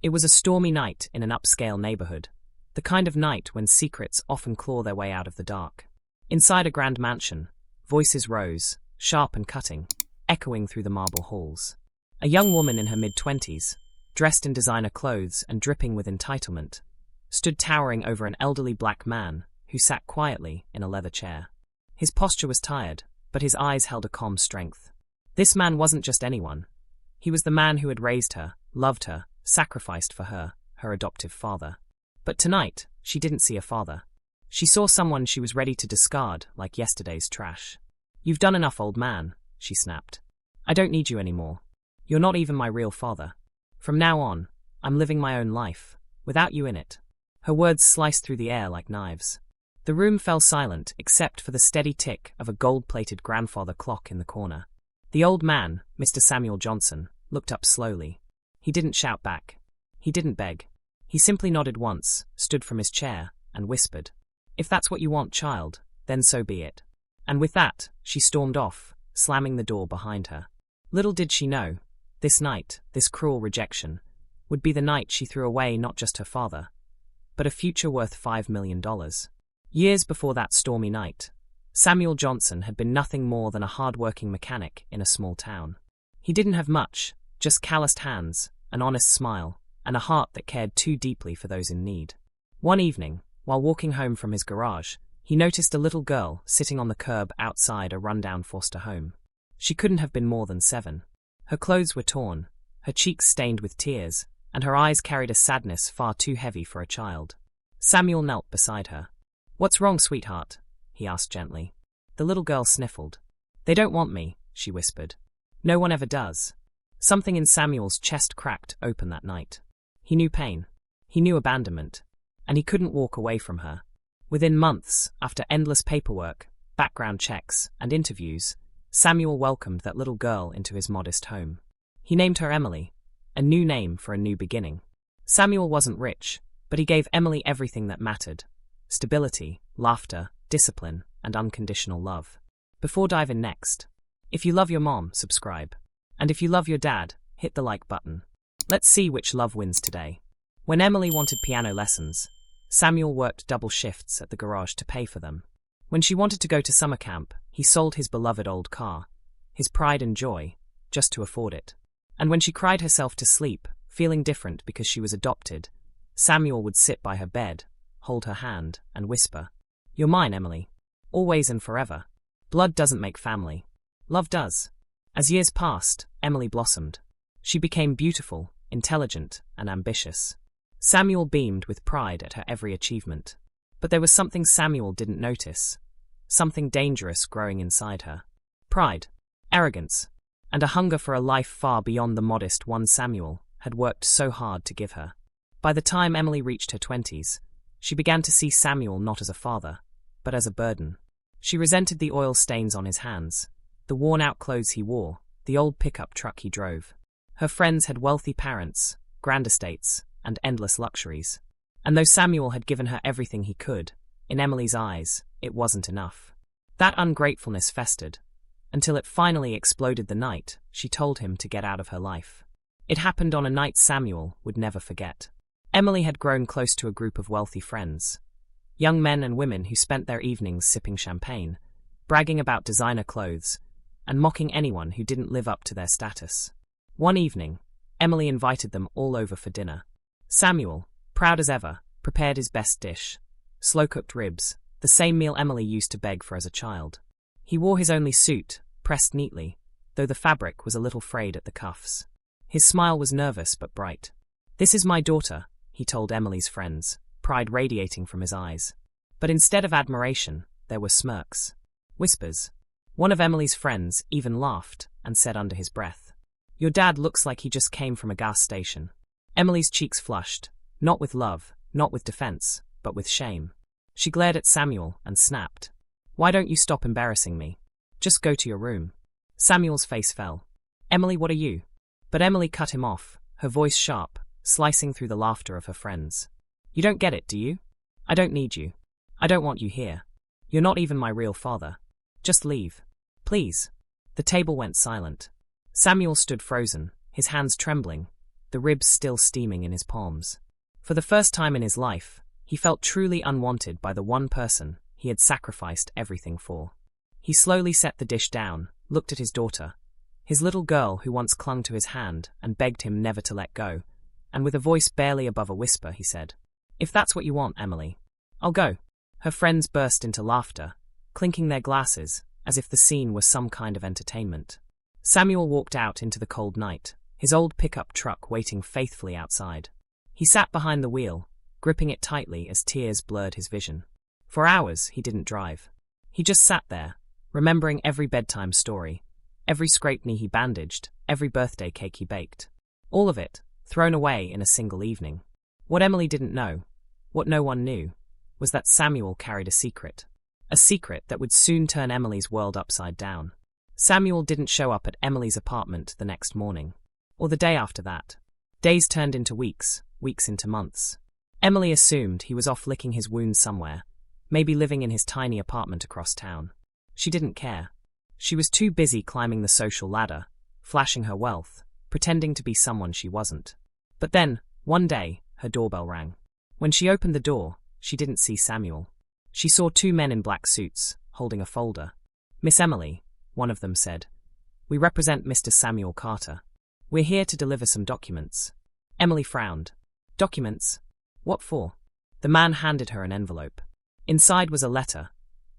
It was a stormy night in an upscale neighborhood, the kind of night when secrets often claw their way out of the dark. Inside a grand mansion, voices rose, sharp and cutting, echoing through the marble halls. A young woman in her mid-20s, dressed in designer clothes and dripping with entitlement, stood towering over an elderly black man who sat quietly in a leather chair. His posture was tired, but his eyes held a calm strength. This man wasn't just anyone. He was the man who had raised her, loved her, sacrificed for her, her adoptive father. But tonight, she didn't see a father. She saw someone she was ready to discard like yesterday's trash. "You've done enough, old man," she snapped. "I don't need you anymore. You're not even my real father. From now on, I'm living my own life, without you in it." Her words sliced through the air like knives. The room fell silent except for the steady tick of a gold-plated grandfather clock in the corner. The old man, Mr. Samuel Johnson, looked up slowly. He didn't shout back. He didn't beg. He simply nodded once, stood from his chair, and whispered, "If that's what you want, child, then so be it." And with that, she stormed off, slamming the door behind her. Little did she know, this night, this cruel rejection, would be the night she threw away not just her father, but a future worth $5 million. Years before that stormy night, Samuel Johnson had been nothing more than a hard-working mechanic in a small town. He didn't have much, just calloused hands, an honest smile, and a heart that cared too deeply for those in need. One evening, while walking home from his garage, he noticed a little girl sitting on the curb outside a rundown foster home. She couldn't have been more than 7. Her clothes were torn, her cheeks stained with tears, and her eyes carried a sadness far too heavy for a child. Samuel knelt beside her. "What's wrong, sweetheart?" he asked gently. The little girl sniffled. "They don't want me," she whispered. "No one ever does." Something in Samuel's chest cracked open that night. He knew pain. He knew abandonment. And he couldn't walk away from her. Within months, after endless paperwork, background checks, and interviews, Samuel welcomed that little girl into his modest home. He named her Emily, a new name for a new beginning. Samuel wasn't rich, but he gave Emily everything that mattered: stability, laughter, discipline, and unconditional love. Before diving next, if you love your mom, subscribe. And if you love your dad, hit the like button. Let's see which love wins today. When Emily wanted piano lessons, Samuel worked double shifts at the garage to pay for them. When she wanted to go to summer camp, he sold his beloved old car, his pride and joy, just to afford it. And when she cried herself to sleep, feeling different because she was adopted, Samuel would sit by her bed, hold her hand, and whisper, "You're mine, Emily. Always and forever. Blood doesn't make family. Love does." As years passed, Emily blossomed. She became beautiful, intelligent, and ambitious. Samuel beamed with pride at her every achievement. But there was something Samuel didn't notice. Something dangerous growing inside her. Pride, arrogance, and a hunger for a life far beyond the modest one Samuel had worked so hard to give her. By the time Emily reached her 20s, she began to see Samuel not as a father, but as a burden. She resented the oil stains on his hands, the worn-out clothes he wore, the old pickup truck he drove. Her friends had wealthy parents, grand estates, and endless luxuries. And though Samuel had given her everything he could, in Emily's eyes, it wasn't enough. That ungratefulness festered, until it finally exploded the night she told him to get out of her life. It happened on a night Samuel would never forget. Emily had grown close to a group of wealthy friends, young men and women who spent their evenings sipping champagne, bragging about designer clothes, and mocking anyone who didn't live up to their status. One evening, Emily invited them all over for dinner. Samuel, proud as ever, prepared his best dish: slow-cooked ribs, the same meal Emily used to beg for as a child. He wore his only suit, pressed neatly, though the fabric was a little frayed at the cuffs. His smile was nervous but bright. "This is my daughter," he told Emily's friends, pride radiating from his eyes. But instead of admiration, there were smirks. Whispers. One of Emily's friends even laughed and said under his breath, "Your dad looks like he just came from a gas station." Emily's cheeks flushed, not with love, not with defense, but with shame. She glared at Samuel and snapped, "Why don't you stop embarrassing me? Just go to your room." Samuel's face fell. "Emily, what are you?" But Emily cut him off, her voice sharp, slicing through the laughter of her friends. "You don't get it, do you? I don't need you. I don't want you here. You're not even my real father. Just leave. Please." The table went silent. Samuel stood frozen, his hands trembling, the ribs still steaming in his palms. For the first time in his life, he felt truly unwanted by the one person he had sacrificed everything for. He slowly set the dish down, looked at his daughter, his little girl who once clung to his hand and begged him never to let go, and with a voice barely above a whisper he said, "If that's what you want, Emily, I'll go." Her friends burst into laughter, clinking their glasses, as if the scene was some kind of entertainment. Samuel walked out into the cold night, his old pickup truck waiting faithfully outside. He sat behind the wheel, gripping it tightly as tears blurred his vision. For hours, he didn't drive. He just sat there, remembering every bedtime story, every scraped knee he bandaged, every birthday cake he baked. All of it, thrown away in a single evening. What Emily didn't know, what no one knew, was that Samuel carried a secret. A secret that would soon turn Emily's world upside down. Samuel didn't show up at Emily's apartment the next morning, or the day after that. Days turned into weeks, weeks into months. Emily assumed he was off licking his wounds somewhere, maybe living in his tiny apartment across town. She didn't care. She was too busy climbing the social ladder, flashing her wealth, pretending to be someone she wasn't. But then, one day, her doorbell rang. When she opened the door, she didn't see Samuel. She saw two men in black suits, holding a folder. "Miss Emily," one of them said. "We represent Mr. Samuel Carter. We're here to deliver some documents." Emily frowned. "Documents? What for?" The man handed her an envelope. Inside was a letter,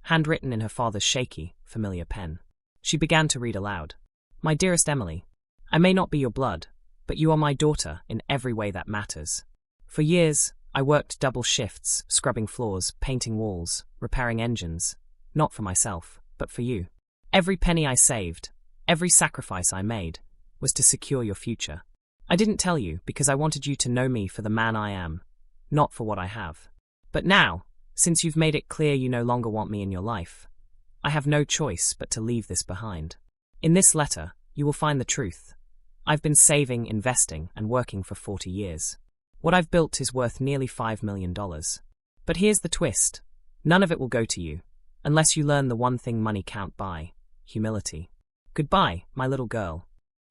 handwritten in her father's shaky, familiar pen. She began to read aloud. "My dearest Emily, I may not be your blood, but you are my daughter in every way that matters. For years, I worked double shifts, scrubbing floors, painting walls, repairing engines, not for myself, but for you. Every penny I saved, every sacrifice I made, was to secure your future. I didn't tell you because I wanted you to know me for the man I am, not for what I have. But now, since you've made it clear you no longer want me in your life, I have no choice but to leave this behind. In this letter, you will find the truth. I've been saving, investing, and working for 40 years. What I've built is worth nearly $5 million. But here's the twist. None of it will go to you, unless you learn the one thing money can't buy: humility. Goodbye, my little girl.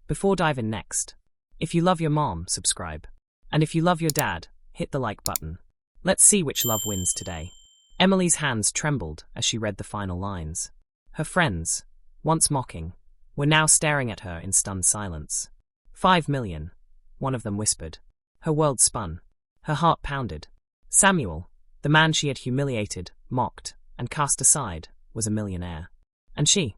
Before diving next, if you love your mom, subscribe. And if you love your dad, hit the like button. Let's see which love wins today." Emily's hands trembled as she read the final lines. Her friends, once mocking, were now staring at her in stunned silence. $5 million, one of them whispered. Her world spun. Her heart pounded. Samuel, the man she had humiliated, mocked, and cast aside, was a millionaire. And she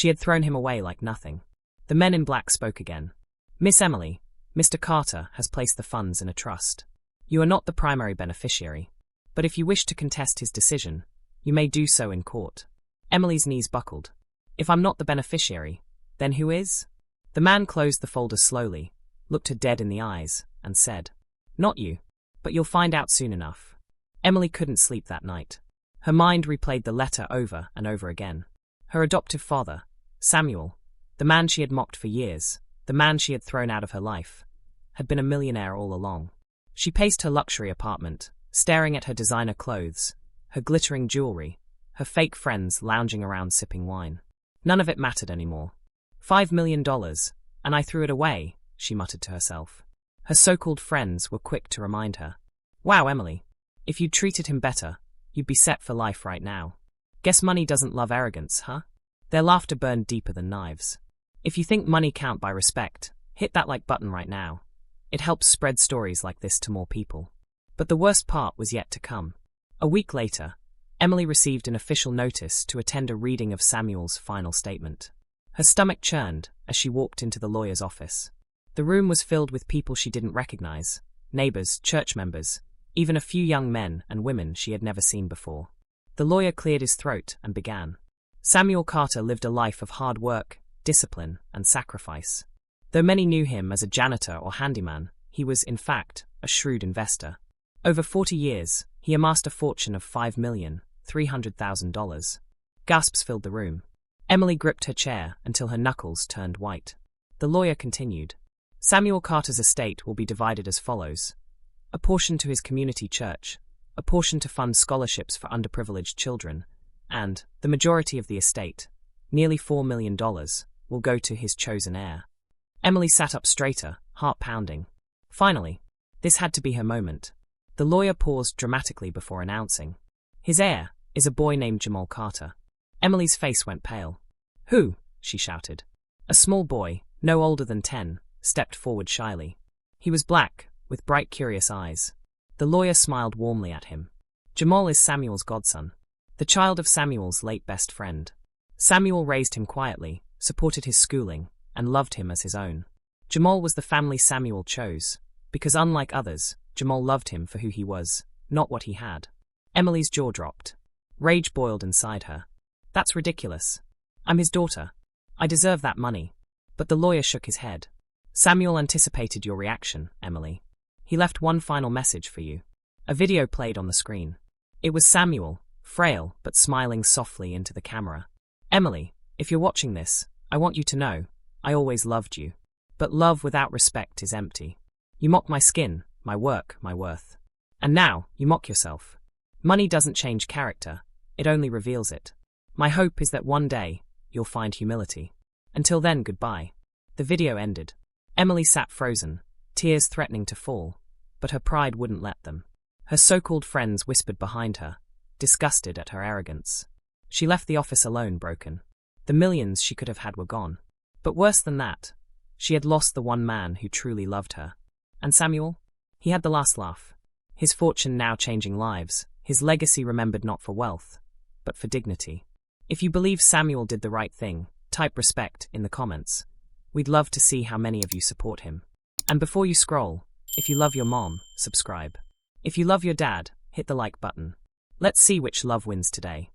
had thrown him away like nothing. The men in black spoke again. "Miss Emily, Mr. Carter has placed the funds in a trust. You are not the primary beneficiary, but if you wish to contest his decision, you may do so in court." Emily's knees buckled. "If I'm not the beneficiary, then who is?" The man closed the folder slowly, looked her dead in the eyes, and said, "Not you, but you'll find out soon enough." Emily couldn't sleep that night. Her mind replayed the letter over and over again. Her adoptive father, Samuel, the man she had mocked for years, the man she had thrown out of her life, had been a millionaire all along. She paced her luxury apartment, staring at her designer clothes, her glittering jewelry, her fake friends lounging around sipping wine. None of it mattered anymore. $5 million, and I threw it away, she muttered to herself. Her so-called friends were quick to remind her. "Wow, Emily, if you'd treated him better, you'd be set for life right now. Guess money doesn't love arrogance, huh?" Their laughter burned deeper than knives. If you think money can't buy respect, hit that like button right now. It helps spread stories like this to more people. But the worst part was yet to come. A week later, Emily received an official notice to attend a reading of Samuel's final statement. Her stomach churned as she walked into the lawyer's office. The room was filled with people she didn't recognize, neighbors, church members, even a few young men and women she had never seen before. The lawyer cleared his throat and began. Samuel Carter lived a life of hard work, discipline, and sacrifice. Though many knew him as a janitor or handyman, he was, in fact, a shrewd investor. Over 40 years, he amassed a fortune of $5,300,000. Gasps filled the room. Emily gripped her chair until her knuckles turned white. The lawyer continued. Samuel Carter's estate will be divided as follows. A portion to his community church, a portion to fund scholarships for underprivileged children, and the majority of the estate, nearly $4 million, will go to his chosen heir. Emily sat up straighter, heart pounding. Finally, this had to be her moment. The lawyer paused dramatically before announcing. His heir is a boy named Jamal Carter. Emily's face went pale. Who? She shouted. A small boy, no older than 10, stepped forward shyly. He was black, with bright, curious eyes. The lawyer smiled warmly at him. Jamal is Samuel's godson, the child of Samuel's late best friend. Samuel raised him quietly, supported his schooling, and loved him as his own. Jamal was the family Samuel chose, because unlike others, Jamal loved him for who he was, not what he had. Emily's jaw dropped. Rage boiled inside her. That's ridiculous. I'm his daughter. I deserve that money. But the lawyer shook his head. Samuel anticipated your reaction, Emily. He left one final message for you. A video played on the screen. It was Samuel, frail but smiling softly into the camera. Emily, if you're watching this, I want you to know, I always loved you. But love without respect is empty. You mock my skin, my work, my worth. And now, you mock yourself. Money doesn't change character, it only reveals it. My hope is that one day, you'll find humility. Until then, goodbye. The video ended. Emily sat frozen, tears threatening to fall, but her pride wouldn't let them. Her so-called friends whispered behind her, disgusted at her arrogance. She left the office alone, broken. The millions she could have had were gone. But worse than that, she had lost the one man who truly loved her. And Samuel? He had the last laugh. His fortune now changing lives, his legacy remembered not for wealth, but for dignity. If you believe Samuel did the right thing, type respect in the comments. We'd love to see how many of you support him. And before you scroll, if you love your mom, subscribe. If you love your dad, hit the like button. Let's see which love wins today.